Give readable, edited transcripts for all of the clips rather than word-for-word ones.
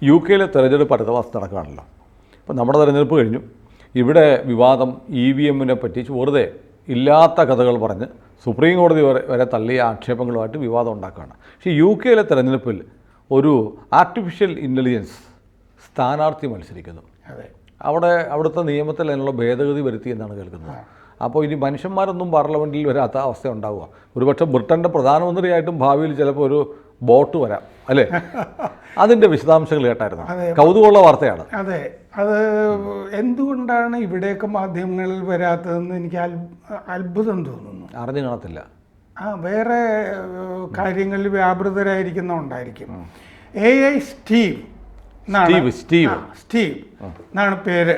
UK തെരഞ്ഞെടുപ്പ് അടുത്ത മാസം നടക്കുകയാണല്ലോ. അപ്പോൾ നമ്മുടെ തെരഞ്ഞെടുപ്പ് കഴിഞ്ഞു. ഇവിടെ വിവാദം EVM പറ്റി വെറുതെ ഇല്ലാത്ത കഥകൾ പറഞ്ഞ് സുപ്രീം കോടതി വരെ തള്ളിയ ആക്ഷേപങ്ങളുമായിട്ട് വിവാദം ഉണ്ടാക്കുകയാണ്. പക്ഷേ UK തെരഞ്ഞെടുപ്പിൽ ഒരു ആർട്ടിഫിഷ്യൽ ഇൻ്റലിജൻസ് സ്ഥാനാർത്ഥി മത്സരിക്കുന്നു. അവിടുത്തെ നിയമത്തിൽ അതിനുള്ള ഭേദഗതി വരുത്തി എന്നാണ് കേൾക്കുന്നത്. അപ്പോൾ ഇനി മനുഷ്യന്മാരൊന്നും പാർലമെൻറ്റിൽ വരാത്ത അവസ്ഥ ഉണ്ടാവുക. ഒരുപക്ഷെ ബ്രിട്ടൻ്റെ പ്രധാനമന്ത്രിയായിട്ടും ഭാവിയിൽ ചിലപ്പോൾ ഒരു ബോട്ട് വരാം അല്ലേ? അതിൻ്റെ വിശദാംശങ്ങൾ കേട്ടായിരുന്നു. കൗതുകമുള്ള വാർത്തയാണ്. അതെ, അത് എന്തുകൊണ്ടാണ് ഇവിടെയൊക്കെ മാധ്യമങ്ങളിൽ വരാത്തതെന്ന് എനിക്ക് അത്ഭുതം തോന്നുന്നു. അറിഞ്ഞു കാണത്തില്ല. വേറെ കാര്യങ്ങളിൽ വ്യാപൃതരായിരിക്കുന്നുണ്ടായിരിക്കും. AI സ്റ്റീവ് എന്നാണ് പേര്.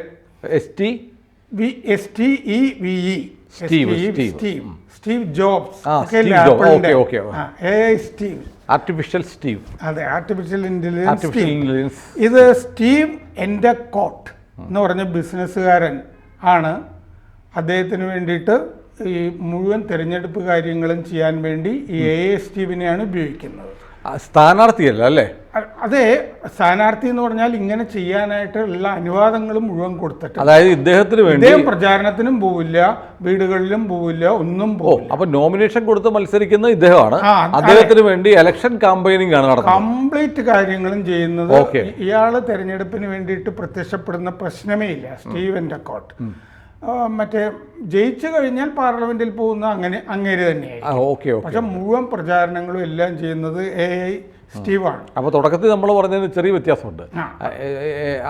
Steve jobs, AI Steve, artificial Steve. അതെ, ആർട്ടിഫിഷ്യൽ ഇന്റലിജൻസ്. ഇത് സ്റ്റീവ് എൻഡക്കോട്ട് എന്ന് പറഞ്ഞ ബിസിനസ്സുകാരൻ ആണ്. അദ്ദേഹത്തിന് വേണ്ടിയിട്ട് ഈ മുഴുവൻ തിരഞ്ഞെടുപ്പ് കാര്യങ്ങളും ചെയ്യാൻ വേണ്ടി ഈ AI സ്റ്റീവിനെയാണ് ഉപയോഗിക്കുന്നത്. സ്ഥാനാർത്ഥിയല്ല അല്ലേ? അതെ, സ്ഥാനാർത്ഥി എന്ന് പറഞ്ഞാൽ ഇങ്ങനെ ചെയ്യാനായിട്ടുള്ള അനുവാദങ്ങളും മുഴുവൻ കൊടുത്തിട്ട്, അതായത് ഇദ്ദേഹത്തിന് വേണ്ടി ഇദ്ദേഹം പ്രചാരണത്തിനും പോവില്ല, വീടുകളിലും പോവില്ല, ഒന്നും പോവില്ല. അപ്പൊ നോമിനേഷൻ കൊടുത്ത് മത്സരിക്കുന്ന ഇദ്ദേഹമാണ്. അദ്ദേഹത്തിന് വേണ്ടി ഇലക്ഷൻ ക്യാമ്പയിനിങ് ആണ് നടക്കുന്നത്. കംപ്ലീറ്റ് കാര്യങ്ങളും ചെയ്യുന്നത്. ഇയാള് തെരഞ്ഞെടുപ്പിന് വേണ്ടിയിട്ട് പ്രത്യക്ഷപ്പെടുന്ന പ്രശ്നമേ ഇല്ല. സ്റ്റീവ് എൻഡക്കോട്ട് മറ്റേ ജയിച്ചു കഴിഞ്ഞാൽ പാർലമെന്റിൽ പോകുന്ന അങ്ങേര് തന്നെയായിരിക്കും. പക്ഷെ മുഴുവൻ പ്രചാരണങ്ങളും എല്ലാം ചെയ്യുന്നത് AI സ്റ്റീവാണ്. അപ്പോൾ തുടക്കത്തിൽ നമ്മൾ പറഞ്ഞതിന് ചെറിയ വ്യത്യാസമുണ്ട്.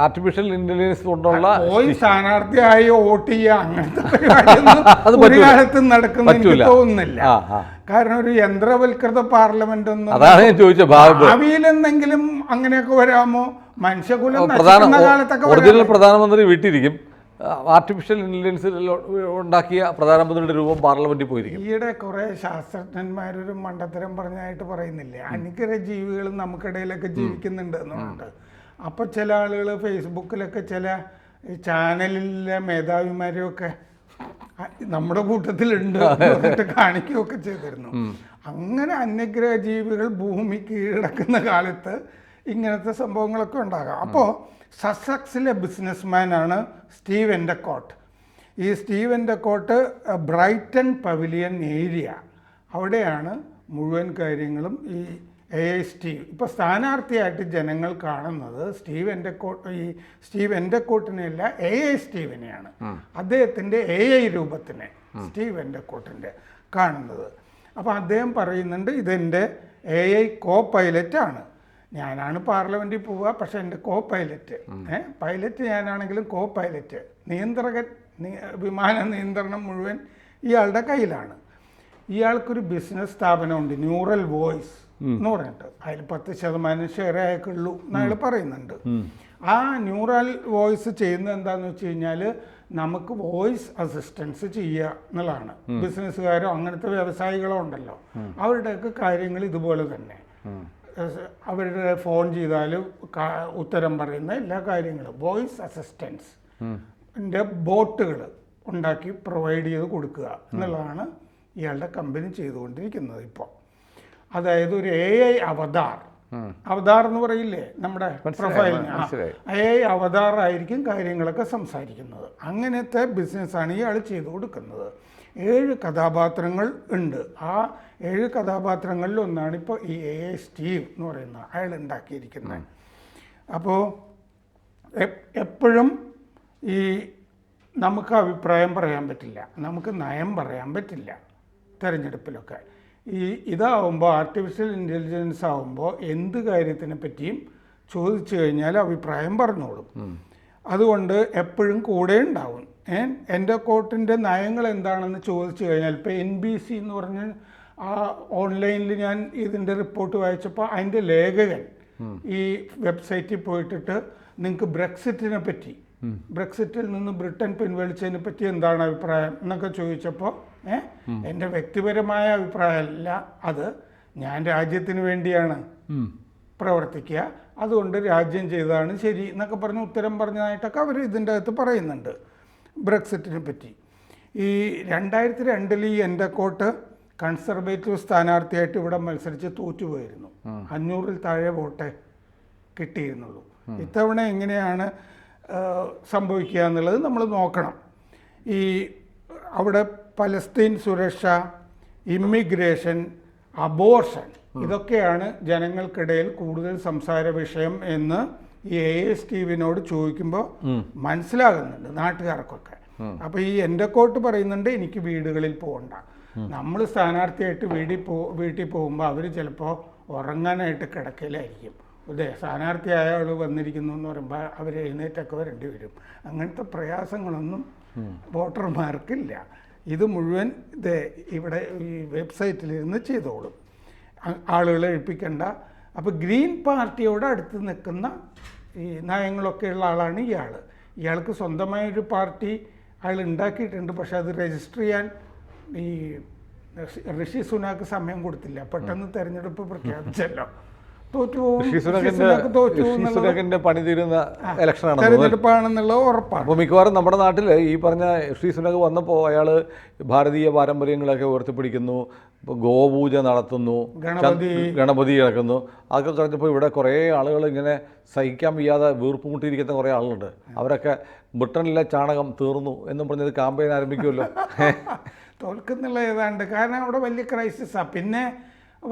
ആർട്ടിഫിഷ്യൽ ഇന്റലിജൻസ് കൊണ്ടുള്ള പോയി സ്ഥാനാർത്ഥിയായി വോട്ട് ചെയ്യുക അങ്ങനത്തെ ഒരു കാലത്ത് നടക്കുന്ന എനിക്ക് തോന്നുന്നില്ല. കാരണം ഒരു യന്ത്രവൽകൃത പാർലമെന്റ് ഒന്നും, അതാണ് ഞാൻ ചോദിച്ചത്, ഭാവിയിൽ എന്തെങ്കിലും അങ്ങനെയൊക്കെ വരാമോ? മനുഷ്യകുലം നശിക്കുന്ന കാലത്തൊക്കെ ഒറിജിനൽ പ്രധാനമന്ത്രി വീട്ടിരിക്കും. ആർട്ടിഫിഷ്യൽ ഇന്റലിജൻസ് ഉണ്ടാക്കിയ പ്രധാനമന്ത്രിയുടെ രൂപം പാർലമെന്റിൽ പോയിരിക്കും. ഈയിടെ കുറെ ശാസ്ത്രജ്ഞന്മാരൊരു മണ്ടത്തരം പറഞ്ഞായിട്ട് പറയുന്നില്ലേ, അനുഗ്രഹ ജീവികളും നമുക്കിടയിലൊക്കെ ജീവിക്കുന്നുണ്ട് എന്നുണ്ട്. അപ്പോൾ ചില ആളുകൾ ഫേസ്ബുക്കിലൊക്കെ ചില ചാനലിലെ മേധാവിമാരെയൊക്കെ നമ്മുടെ കൂട്ടത്തിലുണ്ട് എന്നിട്ട് കാണിക്കുകയൊക്കെ ചെയ്തിരുന്നു. അങ്ങനെ അന്യഗ്രഹ ജീവികൾ ഭൂമി കീഴടക്കുന്ന കാലത്ത് ഇങ്ങനത്തെ സംഭവങ്ങളൊക്കെ ഉണ്ടാകാം. അപ്പോൾ സസെക്സിലെ ബിസിനസ്മാനാണ് സ്റ്റീവ് എൻഡക്കോട്ട്. ഈ സ്റ്റീവ് എൻഡക്കോട്ട് ബ്രൈറ്റൺ പവിലിയൻ ഏരിയ, അവിടെയാണ് മുഴുവൻ കാര്യങ്ങളും ഈ AI സ്റ്റീവ്. ഇപ്പോൾ സ്ഥാനാർത്ഥിയായിട്ട് ജനങ്ങൾ കാണുന്നത് സ്റ്റീവ് എൻഡക്കോട്ടിനെയല്ല, AI സ്റ്റീവിനെയാണ്. അദ്ദേഹത്തിൻ്റെ AI രൂപത്തിനെ സ്റ്റീവ് എൻഡക്കോട്ടിൻ്റെ കാണുന്നത്. അപ്പോൾ അദ്ദേഹം പറയുന്നുണ്ട്, ഇതെൻ്റെ AI പൈലറ്റാണ്. ഞാനാണ് പാർലമെൻറ്റിൽ പോവുക, പക്ഷെ എൻ്റെ പൈലറ്റ് ഞാനാണെങ്കിലും പൈലറ്റ് നിയന്ത്രകൻ, വിമാന നിയന്ത്രണം മുഴുവൻ ഇയാളുടെ കയ്യിലാണ്. ഇയാൾക്കൊരു ബിസിനസ് സ്ഥാപനമുണ്ട്, ന്യൂറൽ വോയിസ് എന്ന് പറഞ്ഞിട്ട്. അതിൽ 10% ഷെയർ അയക്കുള്ളൂ എന്നയാൾ പറയുന്നുണ്ട്. ആ ന്യൂറൽ വോയിസ് ചെയ്യുന്നത് എന്താണെന്ന് വെച്ച് കഴിഞ്ഞാൽ നമുക്ക് വോയിസ് അസിസ്റ്റൻസ് ചെയ്യുക എന്നുള്ളതാണ്. ബിസിനസ്സുകാരോ അങ്ങനത്തെ വ്യവസായികളോ ഉണ്ടല്ലോ, അവരുടെയൊക്കെ കാര്യങ്ങൾ ഇതുപോലെ തന്നെ. അവരുടെ ഫോൺ ചെയ്താൽ ഉത്തരം പറയുന്ന എല്ലാ കാര്യങ്ങളും വോയിസ് അസിസ്റ്റൻസ് ബോട്ടുകൾ ഉണ്ടാക്കി പ്രൊവൈഡ് ചെയ്ത് കൊടുക്കുക എന്നുള്ളതാണ് ഇയാളുടെ കമ്പനി ചെയ്തുകൊണ്ടിരിക്കുന്നത് ഇപ്പോൾ. അതായത് ഒരു AI അവതാർ എന്ന് പറയില്ലേ നമ്മുടെ പ്രൊഫൈലിന്, AI അവതാർ ആയിരിക്കും കാര്യങ്ങളൊക്കെ സംസാരിക്കുന്നത്. അങ്ങനത്തെ ബിസിനസ്സാണ് ഇയാൾ ചെയ്തു കൊടുക്കുന്നത്. 7 കഥാപാത്രങ്ങൾ ഉണ്ട്. ആ 7 കഥാപാത്രങ്ങളിൽ ഒന്നാണ് ഇപ്പോൾ ഈ AI സ്റ്റീവ് എന്ന് പറയുന്ന അയാൾ ഉണ്ടാക്കിയിരിക്കുന്നത്. അപ്പോൾ എപ്പോഴും ഈ നമുക്ക് അഭിപ്രായം പറയാൻ പറ്റില്ല, നമുക്ക് നയം പറയാൻ പറ്റില്ല തിരഞ്ഞെടുപ്പിലൊക്കെ. ഇതാവുമ്പോൾ ആർട്ടിഫിഷ്യൽ ഇൻ്റലിജൻസ് ആവുമ്പോൾ എന്ത് കാര്യത്തിനെ പറ്റിയും ചോദിച്ചു കഴിഞ്ഞാൽ അഭിപ്രായം പറഞ്ഞോളും. അതുകൊണ്ട് എപ്പോഴും കൂടെ ഉണ്ടാവും. എൻ്റെ കോട്ടിൻ്റെ നയങ്ങൾ എന്താണെന്ന് ചോദിച്ചു കഴിഞ്ഞാൽ, ഇപ്പോൾ NBC എന്ന് പറഞ്ഞ് ആ ഓൺലൈനിൽ ഞാൻ ഇതിൻ്റെ റിപ്പോർട്ട് വായിച്ചപ്പോൾ അതിൻ്റെ ലേഖകൻ ഈ വെബ്സൈറ്റിൽ പോയിട്ടിട്ട് നിങ്ങൾക്ക് ബ്രെക്സിറ്റിൽ നിന്ന് ബ്രിട്ടൻ പിൻവലിച്ചതിനെ പറ്റി എന്താണ് അഭിപ്രായം എന്നൊക്കെ ചോദിച്ചപ്പോൾ എൻ്റെ വ്യക്തിപരമായ അഭിപ്രായമല്ല അത്, ഞാൻ രാജ്യത്തിന് വേണ്ടിയാണ് പ്രവർത്തിക്കുക, അതുകൊണ്ട് രാജ്യം ചെയ്തതാണ് ശരി എന്നൊക്കെ പറഞ്ഞ് ഉത്തരം പറഞ്ഞതായിട്ടൊക്കെ അവർ ഇതിൻ്റെ അകത്ത് പറയുന്നുണ്ട് ബ്രെക്സിറ്റിനെ പറ്റി. ഈ 2002 ഈ എൻഡക്കോട്ട് കൺസർവേറ്റീവ് സ്ഥാനാർത്ഥിയായിട്ട് ഇവിടെ മത്സരിച്ച് തോറ്റുപോയിരുന്നു. 500-ൽ താഴെ വോട്ടേ കിട്ടിയിരുന്നുള്ളൂ. ഇത്തവണ എങ്ങനെയാണ് സംഭവിക്കുക എന്നുള്ളത് നമ്മൾ നോക്കണം. ഈ അവിടെ പലസ്തീൻ സുരക്ഷ, ഇമ്മിഗ്രേഷൻ, അബോർഷൻ ഇതൊക്കെയാണ് ജനങ്ങൾക്കിടയിൽ കൂടുതൽ സംസാര വിഷയം എന്ന് ഈ ASTVനോട് ചോദിക്കുമ്പോൾ മനസ്സിലാകുന്നുണ്ട് നാട്ടുകാർക്കൊക്കെ. അപ്പോൾ ഈ എൻ്റെ കോട്ട് പറയുന്നുണ്ട് എനിക്ക് വീടുകളിൽ പോകണ്ട. നമ്മൾ സ്ഥാനാർത്ഥിയായിട്ട് വീട്ടിൽ പോകുമ്പോൾ അവർ ചിലപ്പോൾ ഉറങ്ങാനായിട്ട് കിടക്കയിലായിരിക്കും. അതെ, സ്ഥാനാർത്ഥിയായ ആൾ വന്നിരിക്കുന്നു എന്ന് പറയുമ്പോൾ അവർ എഴുന്നേറ്റൊക്കെ വരേണ്ടി വരും. അങ്ങനത്തെ പ്രയാസങ്ങളൊന്നും വോട്ടർമാർക്കില്ല. ഇത് മുഴുവൻ ഇവിടെ ഈ വെബ്സൈറ്റിലിരുന്ന് ചെയ്തോളും, ആളുകളെ എഴുപ്പിക്കേണ്ട. അപ്പോൾ ഗ്രീൻ പാർട്ടിയോട് അടുത്ത് നിൽക്കുന്ന ഈ നയങ്ങളൊക്കെയുള്ള ആളാണ് ഇയാൾ. ഇയാൾക്ക് സ്വന്തമായൊരു പാർട്ടി അയാൾ ഉണ്ടാക്കിയിട്ടുണ്ട്. പക്ഷെ അത് രജിസ്റ്റർ ചെയ്യാൻ ഈ ഋഷി സുനാക്ക് സമയം കൊടുത്തില്ല. പെട്ടെന്ന് തെരഞ്ഞെടുപ്പ് പ്രഖ്യാപിച്ചല്ലോ, തെരഞ്ഞെടുപ്പാണെന്നുള്ളത് ഉറപ്പാണ്. അപ്പോൾ മിക്കവാറും നമ്മുടെ നാട്ടിൽ ഈ പറഞ്ഞ ശ്രീ സുനക് വന്നപ്പോൾ അയാൾ ഭാരതീയ പാരമ്പര്യങ്ങളൊക്കെ ഉയർത്തിപ്പിടിക്കുന്നു, ഗോപൂജ നടത്തുന്നു, ഗണപതി കിടക്കുന്നു. അതൊക്കെ കഴിഞ്ഞപ്പോൾ ഇവിടെ കുറേ ആളുകൾ ഇങ്ങനെ സഹിക്കാൻ വയ്യാതെ വീർപ്പ് മുട്ടിയിരിക്കുന്ന കുറേ ആളുകളുണ്ട്. അവരൊക്കെ ബ്രിട്ടനിലെ ചാണകം തീർന്നു എന്നും പറഞ്ഞത് ക്യാമ്പയിൻ ആരംഭിക്കുമല്ലോ. തോൽക്കുന്നുള്ള ഏതാണ്ട്, കാരണം അവിടെ വലിയ ക്രൈസിസാണ്. പിന്നെ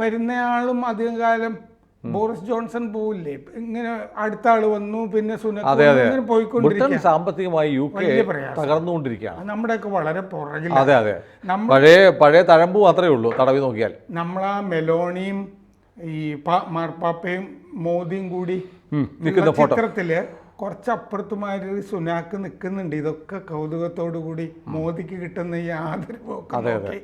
വരുന്നയാളും അധികം കാലം ബോറിസ് ജോൺസൺ പോവില്ലേ, ഇങ്ങനെ അടുത്ത ആള് വന്നു, പിന്നെ സുനക് പോയിക്കൊണ്ടിരിക്കും. സാമ്പത്തികമായി UK തകർന്നുകൊണ്ടിരിക്കുകയാണ്. നമ്മുടെയൊക്കെ വളരെ പുറകിൽ. അതെ അതെ, പഴയ തഴമ്പ് മാത്രമേ ഉള്ളൂ തടവി നോക്കിയാൽ. നമ്മളാ മെലോണിയും ഈ മാർപ്പാപ്പയും മോദിയും കൂടി ചിത്രത്തില് കുറച്ചപ്പുറത്തുമാര് സുനാക്ക് നിൽക്കുന്നുണ്ട്. ഇതൊക്കെ കൗതുകത്തോടു കൂടി മോദിക്ക് കിട്ടുന്ന ഈ ആദരവൊക്കെ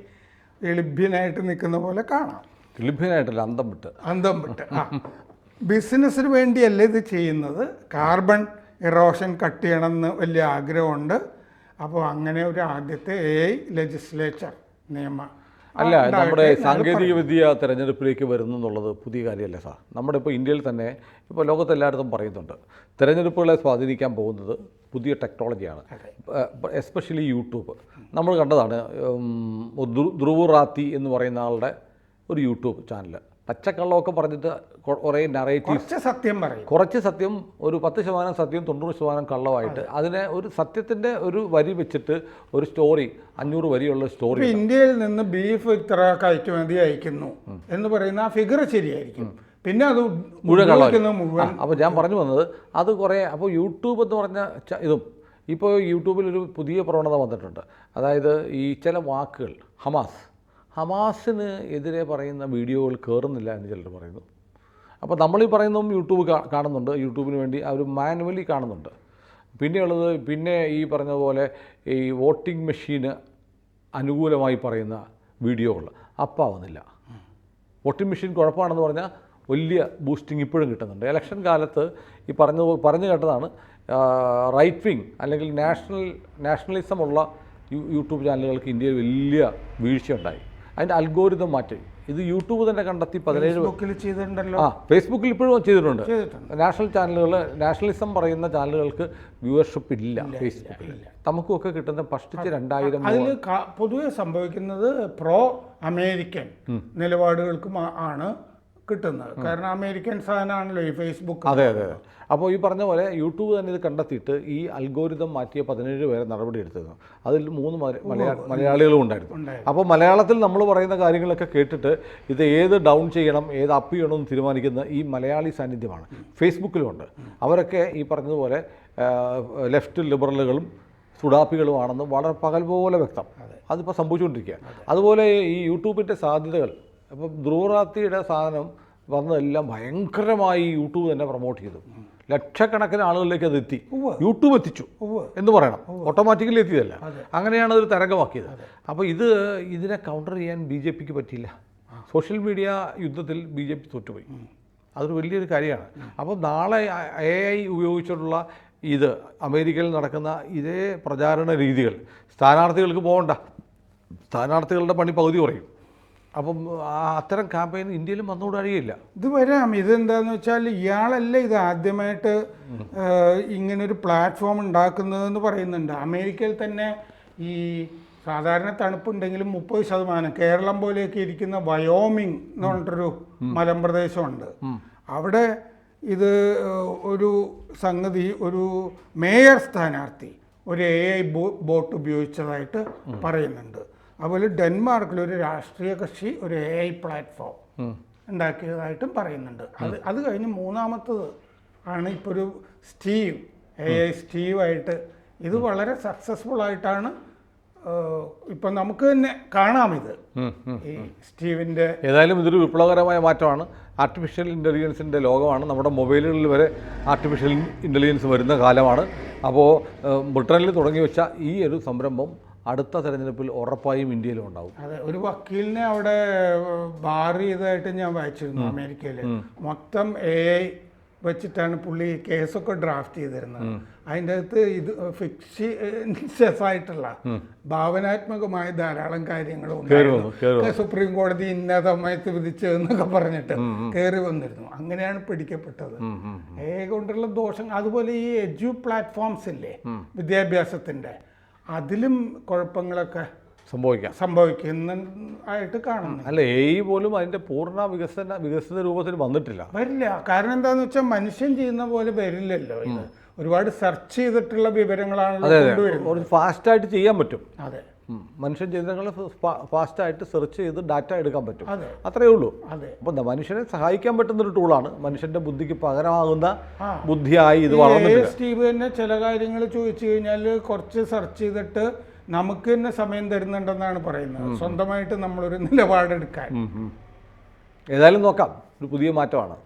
എളിഭ്യനായിട്ട് നിൽക്കുന്ന പോലെ കാണാം. ലഭ്യനായിട്ടല്ല, അന്തം വിട്ട് ബിസിനസ്സിന് വേണ്ടിയല്ല ഇത് ചെയ്യുന്നത്. കാർബൺ ഇറോഷൻ കട്ട് ചെയ്യണമെന്ന് വലിയ ആഗ്രഹമുണ്ട്. അപ്പോൾ അങ്ങനെ ഒരു ആദ്യത്തെ AI ലെജിസ്ലേച്ചർ നിയമം അല്ല, നമ്മുടെ സാങ്കേതിക വിദ്യ തിരഞ്ഞെടുപ്പിലേക്ക് വരുന്നു എന്നുള്ളത് പുതിയ കാര്യമല്ല സാർ. നമ്മുടെ ഇപ്പോൾ ഇന്ത്യയിൽ തന്നെ ഇപ്പോൾ ലോകത്തെല്ലായിടത്തും പറയുന്നുണ്ട്, തിരഞ്ഞെടുപ്പുകളെ സ്വാധീനിക്കാൻ പോകുന്നത് പുതിയ ടെക്നോളജിയാണ്. Especially YouTube. നമ്മൾ കണ്ടതാണ് ധ്രുവ് റാത്തി എന്ന് പറയുന്ന ആളുടെ ഒരു യൂട്യൂബ് ചാനൽ പച്ചക്കള്ളമൊക്കെ പറഞ്ഞിട്ട് കുറേ നറേറ്റീവ്സ്, സത്യം പറയും, കുറച്ച് സത്യം, ഒരു 10% സത്യം 90% കള്ളമായിട്ട് അതിനെ ഒരു സത്യത്തിൻ്റെ ഒരു വരി വെച്ചിട്ട് ഒരു സ്റ്റോറി 500 വരിയുള്ള സ്റ്റോറി. ഇന്ത്യയിൽ നിന്ന് ബീഫ് ഇത്ര കയറ്റുമതി അയക്കുന്നു എന്ന് പറയുന്ന ആ ഫിഗർ ശരിയായിരിക്കും, പിന്നെ അത് മുഴുവൻ. അപ്പോൾ ഞാൻ പറഞ്ഞു വന്നത് അത് കുറേ. അപ്പോൾ യൂട്യൂബ് എന്ന് പറഞ്ഞ ഇതും ഇപ്പോൾ യൂട്യൂബിലൊരു പുതിയ പ്രവണത വന്നിട്ടുണ്ട്. അതായത് ഈ ചില വാക്കുകൾ, ഹമാസിന് എതിരെ പറയുന്ന വീഡിയോകൾ കയറുന്നില്ല എന്ന് ചിലർ പറയുന്നു. അപ്പോൾ നമ്മളീ പറയുന്നതും യൂട്യൂബ് കാണുന്നുണ്ട്, യൂട്യൂബിന് വേണ്ടി അവർ മാനുവലി കാണുന്നുണ്ട്. പിന്നെയുള്ളത്, പിന്നെ ഈ പറഞ്ഞതുപോലെ ഈ വോട്ടിംഗ് മെഷീന് അനുകൂലമായി പറയുന്ന വീഡിയോകൾ അപ്പാവുന്നില്ല. വോട്ടിംഗ് മെഷീൻ കുഴപ്പമാണെന്ന് പറഞ്ഞാൽ വലിയ ബൂസ്റ്റിംഗ് ഇപ്പോഴും കിട്ടുന്നുണ്ട്. ഇലക്ഷൻ കാലത്ത് ഈ പറഞ്ഞു കേട്ടതാണ്, റൈറ്റ് വിങ് അല്ലെങ്കിൽ നാഷണലിസം ഉള്ള യൂട്യൂബ് ചാനലുകൾക്ക് ഇന്ത്യയിൽ വലിയ വീഴ്ചയുണ്ടായി. അതിൻ്റെ അൽഗോരിതം മാറ്റി ഇത് യൂട്യൂബ് തന്നെ കണ്ടെത്തി 17 ചെയ്തിട്ടുണ്ടല്ലോ. ഫേസ്ബുക്കിൽ ഇപ്പോഴും ചെയ്തിട്ടുണ്ട്. നാഷണൽ ചാനലുകൾ, നാഷണലിസം പറയുന്ന ചാനലുകൾക്ക് വ്യൂവർഷിപ്പ് ഇല്ല ഫേസ്ബുക്കിൽ. നമുക്കൊക്കെ കിട്ടുന്ന ഫസ്റ്റ് 2000. അതിൽ പൊതുവെ സംഭവിക്കുന്നത് പ്രോ അമേരിക്കൻ നിലപാടുകൾക്കും ആണ് കിട്ടുന്നത്. കാരണം അമേരിക്കൻ സാധനമാണല്ലോ ഈ ഫേസ്ബുക്ക്. അതെ അതെ. അപ്പോൾ ഈ പറഞ്ഞ പോലെ യൂട്യൂബ് തന്നെ ഇത് കണ്ടെത്തിയിട്ട് ഈ അൽഗോരിതം മാറ്റിയ 17 പേരെ നടപടി എടുത്തിരുന്നു. അതിൽ 3 മലയാളികളും ഉണ്ടായിരുന്നു. അപ്പോൾ മലയാളത്തിൽ നമ്മൾ പറയുന്ന കാര്യങ്ങളൊക്കെ കേട്ടിട്ട് ഇത് ഏത് ഡൗൺ ചെയ്യണം, ഏത് അപ്പ് ചെയ്യണമെന്ന് തീരുമാനിക്കുന്ന ഈ മലയാളി സാന്നിധ്യമാണ് ഫേസ്ബുക്കിലുമുണ്ട്. അവരൊക്കെ ഈ പറഞ്ഞതുപോലെ ലെഫ്റ്റ് ലിബറലുകളും സുഡാപ്പികളുമാണെന്ന് വളരെ പകൽ പോലെ വ്യക്തം. അതിപ്പോൾ സംഭവിച്ചുകൊണ്ടിരിക്കുക. അതുപോലെ ഈ യൂട്യൂബിൻ്റെ സാധ്യതകൾ, അപ്പം ധ്രുവറാത്തിയുടെ സാധനം വന്നതെല്ലാം ഭയങ്കരമായി യൂട്യൂബ് തന്നെ പ്രൊമോട്ട് ചെയ്തു. ലക്ഷക്കണക്കിന് ആളുകളിലേക്ക് അത് എത്തി, യൂട്യൂബ് എത്തിച്ചു എന്ന് പറയണം. ഓട്ടോമാറ്റിക്കലി എത്തിയതല്ല, അങ്ങനെയാണ് അതൊരു തരംഗമാക്കിയത്. അപ്പോൾ ഇതിനെ കൗണ്ടർ ചെയ്യാൻ BJPക്ക് പറ്റിയില്ല. സോഷ്യൽ മീഡിയ യുദ്ധത്തിൽ BJP തോറ്റുപോയി. അതൊരു വലിയൊരു കാര്യമാണ്. അപ്പം നാളെ AI ഉപയോഗിച്ചിട്ടുള്ള ഇത് അമേരിക്കയിൽ നടക്കുന്ന ഇതേ പ്രചാരണ രീതികൾ സ്ഥാനാർത്ഥികൾക്ക് പോകണ്ട, സ്ഥാനാർത്ഥികളുടെ പണി പകുതി കുറയും. അപ്പം അത്തരം ക്യാമ്പയിൻ ഇന്ത്യയിലും വന്നുകൂടെ കഴിയില്ല. ഇത് വരാം. ഇതെന്താന്ന് വെച്ചാൽ ഇയാളല്ല ഇത് ആദ്യമായിട്ട് ഇങ്ങനൊരു പ്ലാറ്റ്ഫോം ഉണ്ടാക്കുന്നതെന്ന് പറയുന്നുണ്ട്. അമേരിക്കയിൽ തന്നെ ഈ സാധാരണ തണുപ്പുണ്ടെങ്കിലും 30%, കേരളം പോലെയൊക്കെ ഇരിക്കുന്ന വയോമിങ് എന്ന് പറഞ്ഞിട്ടൊരു മലമ്പ്രദേശമുണ്ട്. അവിടെ ഇത് ഒരു സംഗതി ഒരു മേയർ സ്ഥാനാർത്ഥി ഒരു AI ബോട്ട് ഉപയോഗിച്ചതായിട്ട് പറയുന്നുണ്ട്. അതുപോലെ ഡെൻമാർക്കിൽ ഒരു രാഷ്ട്രീയ കക്ഷി ഒരു AI പ്ലാറ്റ്ഫോം ഉണ്ടാക്കിയതായിട്ടും പറയുന്നുണ്ട്. അത് കഴിഞ്ഞ് മൂന്നാമത്തത് ആണ് ഇപ്പോൾ ഒരു സ്റ്റീവ് AI സ്റ്റീവായിട്ട് ഇത് വളരെ സക്സസ്ഫുൾ ആയിട്ടാണ് ഇപ്പം നമുക്ക് തന്നെ കാണാം ഇത് ഈ സ്റ്റീവിൻ്റെ. ഏതായാലും ഇതൊരു വിപ്ലവകരമായ മാറ്റമാണ്. ആർട്ടിഫിഷ്യൽ ഇൻ്റലിജൻസിൻ്റെ ലോകമാണ്. നമ്മുടെ മൊബൈലുകളിൽ വരെ ആർട്ടിഫിഷ്യൽ ഇൻ്റലിജൻസ് വരുന്ന കാലമാണ്. അപ്പോൾ ബ്രിട്ടനിൽ തുടങ്ങി വെച്ച ഈ ഒരു സംരംഭം അടുത്ത തെരഞ്ഞെടുപ്പിൽ ഉറപ്പായും ഇന്ത്യയിലും ഉണ്ടാവും. അതെ, ഒരു വക്കീലിനെ അവിടെ ബാർ ചെയ്തതായിട്ട് ഞാൻ വായിച്ചിരുന്നു. അമേരിക്കയിൽ മൊത്തം AI വെച്ചിട്ടാണ് പുള്ളി കേസൊക്കെ ഡ്രാഫ്റ്റ് ചെയ്തിരുന്നത്. അതിൻ്റെ അകത്ത് ഇത് ഫിക്ഷ്യസ് ആയിട്ടുള്ള ഭാവനാത്മകമായ ധാരാളം കാര്യങ്ങളും സുപ്രീം കോടതി ഇന്ന സമയത്ത് വിധിച്ചതെന്നൊക്കെ പറഞ്ഞിട്ട് കയറി വന്നിരുന്നു. അങ്ങനെയാണ് പിടിക്കപ്പെട്ടത്. AI കൊണ്ടുള്ള ദോഷം. അതുപോലെ ഈ എഡ്യു പ്ലാറ്റ്ഫോംസ് ഇല്ലേ വിദ്യാഭ്യാസത്തിൻ്റെ, അതിലും കുഴപ്പങ്ങളൊക്കെ സംഭവിക്കുന്നതായിട്ട് കാണുന്നു. അല്ല, AI പോലും അതിന്റെ പൂർണ്ണ വികസിത രൂപത്തിൽ വന്നിട്ടില്ല, വരില്ല. കാരണം എന്താന്ന് വെച്ചാൽ മനുഷ്യൻ ചെയ്യുന്ന പോലെ വരില്ലല്ലോ. ഇത് ഒരുപാട് സെർച്ച് ചെയ്തിട്ടുള്ള വിവരങ്ങളാണ് ഫാസ്റ്റായിട്ട് ചെയ്യാൻ പറ്റും. അതെ, മനുഷ്യൻ ചിന്തകൾ ഫാസ്റ്റായിട്ട് സെർച്ച് ചെയ്ത് ഡാറ്റ എടുക്കാൻ പറ്റും. അതെ, അത്രയേ ഉള്ളൂ. അതെ. അപ്പം മനുഷ്യനെ സഹായിക്കാൻ പറ്റുന്നൊരു ടൂളാണ്. മനുഷ്യന്റെ ബുദ്ധിക്ക് പകരമാകുന്ന ബുദ്ധിയായി ഇത് വളർന്നിട്ടില്ല. സ്റ്റീവ് തന്നെ ചില കാര്യങ്ങൾ ചോദിച്ചു കഴിഞ്ഞാൽ കുറച്ച് സെർച്ച് ചെയ്തിട്ട് നമുക്ക് തന്നെ സമയം തരുന്നുണ്ടെന്നാണ് പറയുന്നത്, സ്വന്തമായിട്ട് നമ്മളൊരു നിലപാടെടുക്കാൻ. ഏതായാലും നോക്കാം, ഒരു പുതിയ മാറ്റമാണ്.